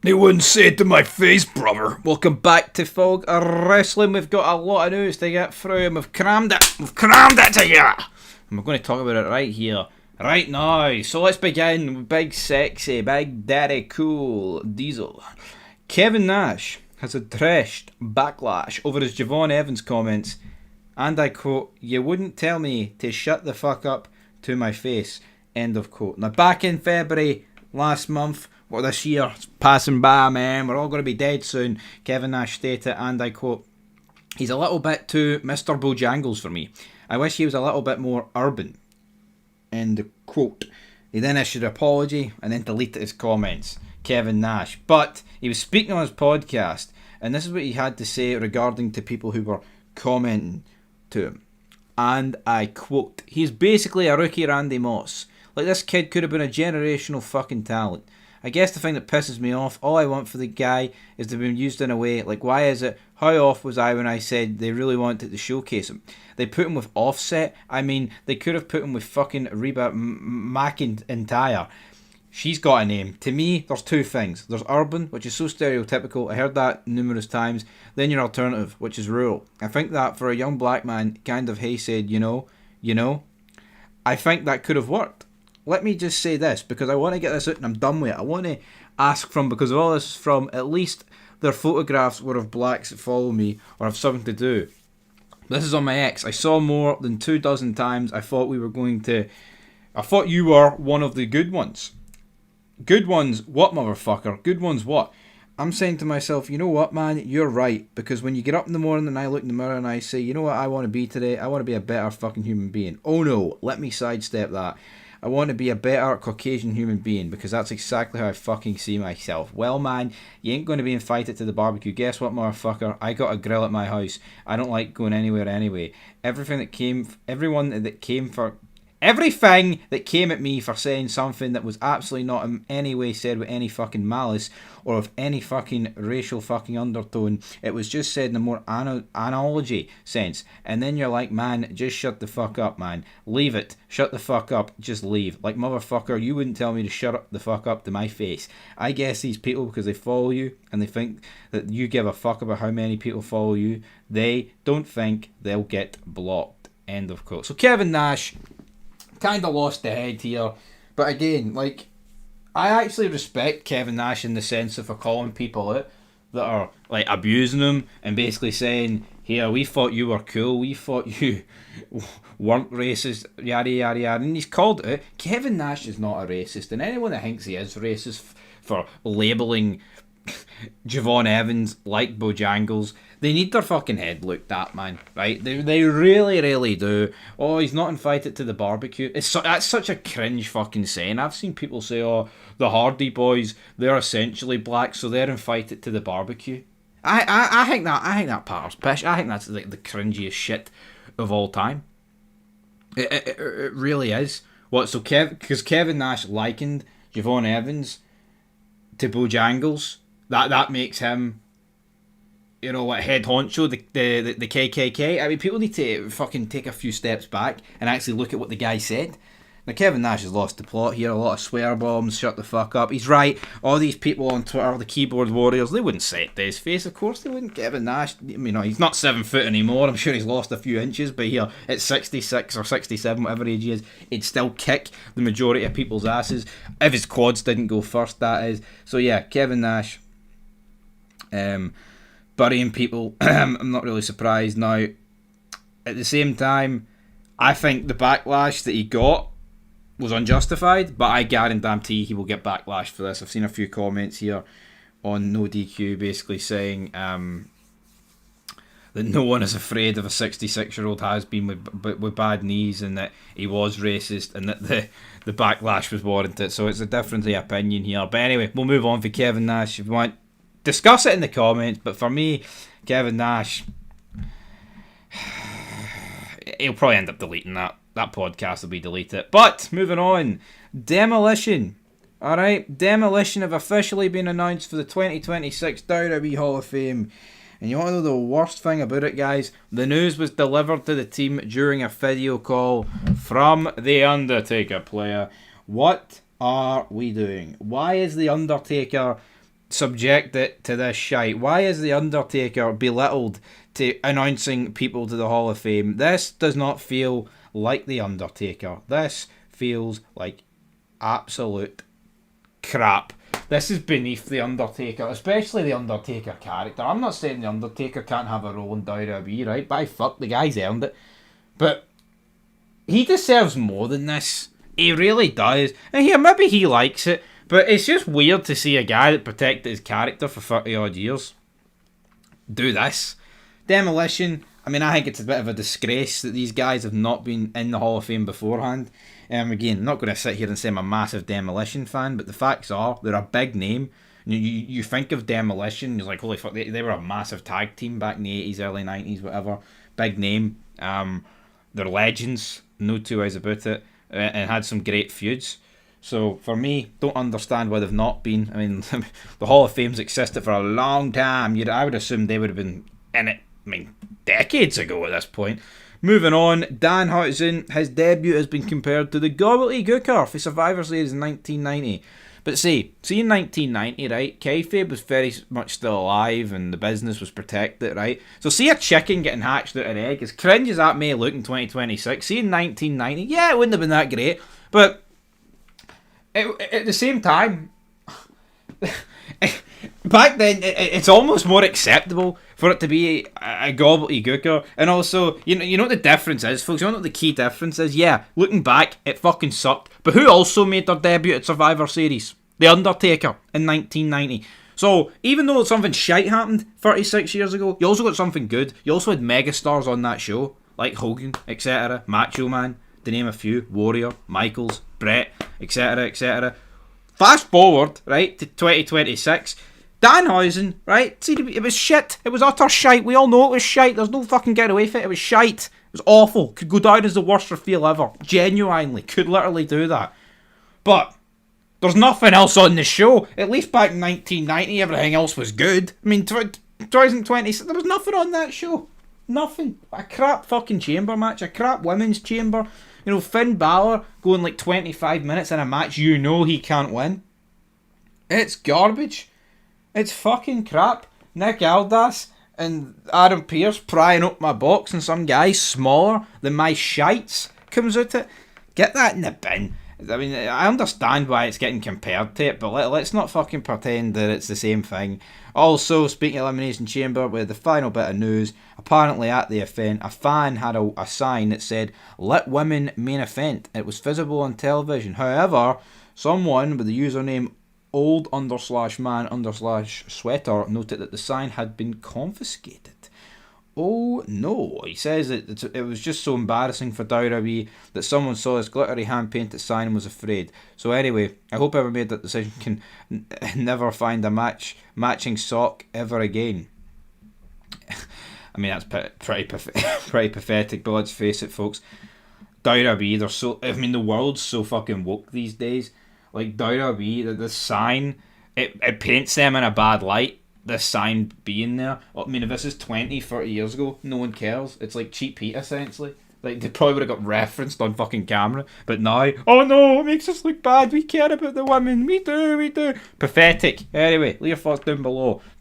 They wouldn't say it to my face, brother. Welcome back to Fog Wrestling. We've got a lot of news to get through and we've crammed it to you. And we're going to talk about it right here, right now. So let's begin with big sexy, big daddy cool Diesel. Kevin Nash has addressed backlash over his Javon Evans comments, and I quote, "You wouldn't tell me to shut the fuck up to my face," end of quote. Now back in February last month, or this year, it's passing by, man, we're all going to be dead soon, Kevin Nash stated, and I quote, "He's a little bit too Mr. Bojangles for me. I wish he was a little bit more urban," end quote. He then issued an apology and then deleted his comments, Kevin Nash. But he was speaking on his podcast, and this is what he had to say regarding to people who were commenting to him. And I quote, "He's basically a rookie Randy Moss. Like, this kid could have been a generational fucking talent. I guess the thing that pisses me off, all I want for the guy is to be used in a way, like, why is it, how off was I when I said they really wanted to showcase him? They put him with Offset. I mean, they could have put him with fucking Reba McEntire. She's got a name. To me, there's two things. There's urban, which is so stereotypical. I heard that numerous times. Then your alternative, which is rural. I think that for a young black man, kind of, hey, said, you know, I think that could have worked. Let me just say this, because I want to get this out and I'm done with it. I want to ask from, because all this is from, at least their photographs were of blacks that follow me or have something to do. This is on my ex. I saw more than 24 times. I thought you were one of the good ones. Good ones, what, motherfucker? Good ones, what? I'm saying to myself, you know what, man? You're right. Because when you get up in the morning and I look in the mirror and I say, you know what I want to be today? I want to be a better fucking human being. Oh no, let me sidestep that. I want to be a better Caucasian human being, because that's exactly how I fucking see myself. Well, man, you ain't going to be invited to the barbecue. Guess what, motherfucker? I got a grill at my house. I don't like going anywhere anyway. Everything that came at me for saying something that was absolutely not in any way said with any fucking malice or of any fucking racial fucking undertone. It was just said in a more analogy sense. And then you're like, man, just shut the fuck up, man. Leave it. Shut the fuck up. Just leave. Like, motherfucker, you wouldn't tell me to shut the fuck up to my face. I guess these people, because they follow you and they think that you give a fuck about how many people follow you, they don't think they'll get blocked. End of quote. So Kevin Nash kind of lost the head here, but again, like, I actually respect Kevin Nash in the sense of calling people out that are like abusing him and basically saying, here, we thought you were cool, we thought you weren't racist, yada yada yada, and he's called it out. Kevin Nash is not a racist, and anyone that thinks he is racist for labelling Javon Evans like Bojangles, they need their fucking head looked at, man. Right? They really, really do. Oh, he's not invited to the barbecue. That's such a cringe fucking saying. I've seen people say, oh, the Hardy Boys, they're essentially black, so they're invited to the barbecue. I think that part's pish. I think that's like the cringiest shit of all time. It really is. What? So because Kevin Nash likened Javon Evans to Bojangles, that makes him, you know, what, head honcho, the KKK. I mean, people need to fucking take a few steps back and actually look at what the guy said. Now, Kevin Nash has lost the plot here. A lot of swear bombs, shut the fuck up. He's right. All these people on Twitter, the keyboard warriors, they wouldn't say it to his face. Of course they wouldn't. Kevin Nash, I mean, he's not 7 foot anymore. I'm sure he's lost a few inches, but here, at 66 or 67, whatever age he is, he'd still kick the majority of people's asses. If his quads didn't go first, that is. So yeah, Kevin Nash, burying people, I'm not really surprised. Now, at the same time, I think the backlash that he got was unjustified, but I guarantee he will get backlash for this. I've seen a few comments here on No DQ basically saying that no one is afraid of a 66-year-old has-been with bad knees, and that he was racist, and that the backlash was warranted. So it's a difference of opinion here. But anyway, we'll move on for Kevin Nash. If you want, discuss it in the comments. But for me, Kevin Nash, he'll probably end up deleting that. That podcast will be deleted. But, moving on. Demolition. Alright, Demolition have officially been announced for the 2026 WWE Hall of Fame. And you want to know the worst thing about it, guys? The news was delivered to the team during a video call from The Undertaker, player. What are we doing? Why is The Undertaker subject it to this shite? Why is The Undertaker belittled to announcing people to the Hall of Fame? This does not feel like The Undertaker. This feels like absolute crap. This is beneath The Undertaker, especially The Undertaker character. I'm not saying The Undertaker can't have a role in WWE, right? By fuck, the guy's earned it. But he deserves more than this. He really does. And here, maybe he likes it, but it's just weird to see a guy that protected his character for 30 odd years do this. Demolition, I mean, I think it's a bit of a disgrace that these guys have not been in the Hall of Fame beforehand. Again, I'm not going to sit here and say I'm a massive Demolition fan, but the facts are, they're a big name. You think of Demolition, you're like, holy fuck, they were a massive tag team back in the 80s, early 90s, whatever. Big name. They're legends, no two ways about it, and had some great feuds. So, for me, don't understand why they've not been. I mean, the Hall of Fame's existed for a long time. I would assume they would have been in it, decades ago at this point. Moving on, Danhausen, his debut has been compared to the Gobbledygooker for Survivor Series in 1990. But see in 1990, right, kayfabe was very much still alive and the business was protected, right? So see a chicken getting hatched out of an egg, as cringe as that may look in 2026, see in 1990, yeah, it wouldn't have been that great, but at the same time, back then, it's almost more acceptable for it to be a gobbledygooker. And also, you know what the difference is, folks? You know what the key difference is? Yeah, looking back, it fucking sucked. But who also made their debut at Survivor Series? The Undertaker in 1990. So, even though something shite happened 36 years ago, you also got something good. You also had megastars on that show, like Hogan, etc., Macho Man, to name a few, Warrior, Michaels, Brett, etc., etc. Fast forward, right, to 2026, Danhausen, right, see, it was shit. It was utter shite. We all know it was shite. There's no fucking getting away from it. It was shite. It was awful. Could go down as the worst reveal ever. Genuinely. Could literally do that. But there's nothing else on the show. At least back in 1990, everything else was good. I mean, 2020, there was nothing on that show. Nothing. A crap fucking chamber match. A crap women's chamber. You know, Finn Balor going like 25 minutes in a match you know he can't win. It's garbage. It's fucking crap. Nick Aldis and Adam Pearce prying up my box and some guy smaller than my shites comes out it. Get that in the bin. I mean, I understand why it's getting compared to it, but let's not fucking pretend that it's the same thing. Also, speaking of Elimination Chamber, with the final bit of news, apparently at the event, a fan had a sign that said, "Let women main event." It was visible on television. However, someone with the username old_man_sweater noted that the sign had been confiscated. Oh no, he says it was just so embarrassing for WWE that someone saw his glittery hand-painted sign and was afraid. So anyway, I hope whoever made that decision can never find a matching sock ever again. I mean, that's pretty pathetic, but let's face it, folks. WWE, the world's so fucking woke these days. Like, WWE, the sign, it paints them in a bad light, this sign being there. I mean, if this is 20, 30 years ago, no one cares. It's like Cheap Heat, essentially. Like, they probably would have got referenced on fucking camera. But now, oh no, it makes us look bad. We care about the women. We do. Pathetic. Anyway, leave your thoughts down below. Turn